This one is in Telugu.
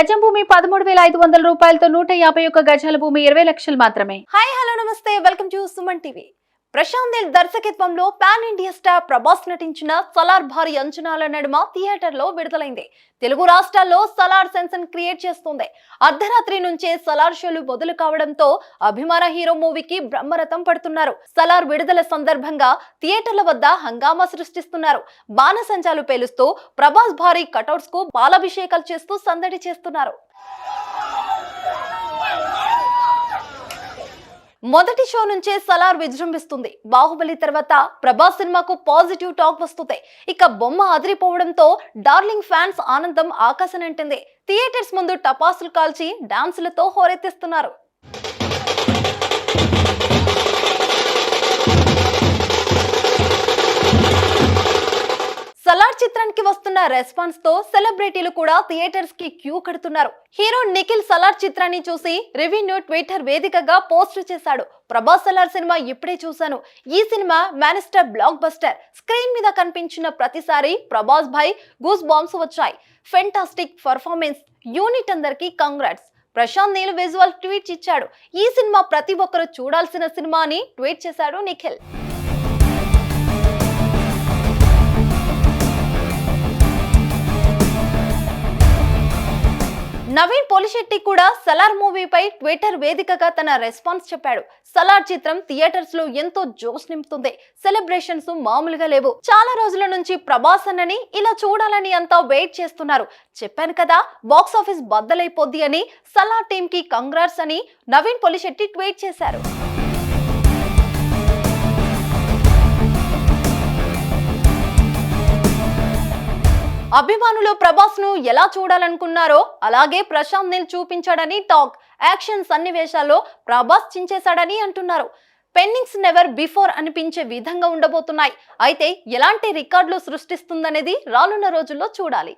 గజం భూమి 13,500 రూపాయలతో 151 గజాల భూమి 20 లక్షలు మాత్రమే. హాయ్ హలో నమస్తే, welcome to Suman TV. Prashanth Neel దర్శకత్వంలో పాన్ ఇండియా స్టార్ ప్రభాస్ నటించిన సలార్ భారీ అంచనాల నడుమ థియేటర్లో విడుదలైంది. తెలుగు రాష్ట్రాల్లో సలార్ సెన్సన్ క్రియేట్ చేస్తుంది. అర్ధరాత్రి నుంచే సలార్ షోలు మొదలు కావడంతో అభిమాన హీరో మూవీకి బ్రహ్మరథం పడుతున్నారు. సలార్ విడుదల సందర్భంగా థియేటర్ల వద్ద హంగామా సృష్టిస్తున్నారు. బాణసంచాలు పేలుస్తూ ప్రభాస్ భారీ కటౌట్స్ కు పాలాభిషేకాలు చేస్తూ సందడి చేస్తున్నారు. మొదటి షో నుంచే సలార్ విజృంభిస్తుంది. బాహుబలి తర్వాత ప్రభాస్ సినిమాకు పాజిటివ్ టాక్ వస్తుంది. ఇక బొమ్మ అదిరిపోవడంతో డార్లింగ్ ఫ్యాన్స్ ఆనందం ఆకాశనంటింది. థియేటర్స్ ముందు టపాసులు కాల్చి డాన్సులతో హోరెత్తిస్తున్నారు. సలార్ చిత్రానికి వస్తున్న రెస్పాన్స్ తో సెలబ్రిటీలు కూడా థియేటర్స్ కి క్యూ కడుతున్నారు. హీరో నిఖిల్ సలార్ చిత్రాన్ని చూసి రివ్యూను ట్విట్టర్ వేదికగా పోస్ట్ చేశాడు. ప్రభాస్ సలార్ సినిమా ఇప్పుడే చూశాను. ఈ సినిమా మానిస్టర్ బ్లాక్ బస్టర్. స్క్రీన్ మీద కనిపించిన ప్రతిసారి ప్రభాస్ భాయ్ గూస్ బాంబ్స్ వచ్చాయి. ఫెంటాస్టిక్ పర్ఫార్మెన్స్, యూనిట్ అందరికి కంగ్రాట్స్. ప్రశాంత్ నీల్ విజువల్ ట్వీట్ ఇచ్చాడు. ఈ సినిమా ప్రతి ఒక్కరూ చూడాల్సిన సినిమా అని ట్వీట్ చేశాడు నిఖిల్. నవీన్ పోలిశెట్టి కూడా సలార్ మూవీపై ట్విట్టర్ వేదికగా తన రెస్పాన్స్ చెప్పాడు. సలార్ చిత్రం థియేటర్స్ లో ఎంతో జోష్ నింపుతుంది. సెలబ్రేషన్స్ మామూలుగా లేవు. చాలా రోజుల నుంచి ప్రభాస్ అన్నని ఇలా చూడాలని అంతా వెయిట్ చేస్తున్నారు. చెప్పాను కదా, బాక్స్ ఆఫీస్ బద్దలైపోద్ది అని. సలార్ టీమ్ కి కంగ్రాట్స్ అని నవీన్ పోలిశెట్టి ట్వీట్ చేశారు. అభిమానులు ప్రభాస్ ను ఎలా చూడాలనుకున్నారో అలాగే ప్రశాంత్ నీల్ చూపించాడని టాక్. యాక్షన్ సన్నివేశాల్లో ప్రభాస్ చించేశాడని అంటున్నారు. పెన్నింగ్స్ నెవర్ బిఫోర్ అనిపించే విధంగా ఉండబోతున్నాయి. అయితే ఎలాంటి రికార్డులు సృష్టిస్తుందనేది రానున్న రోజుల్లో చూడాలి.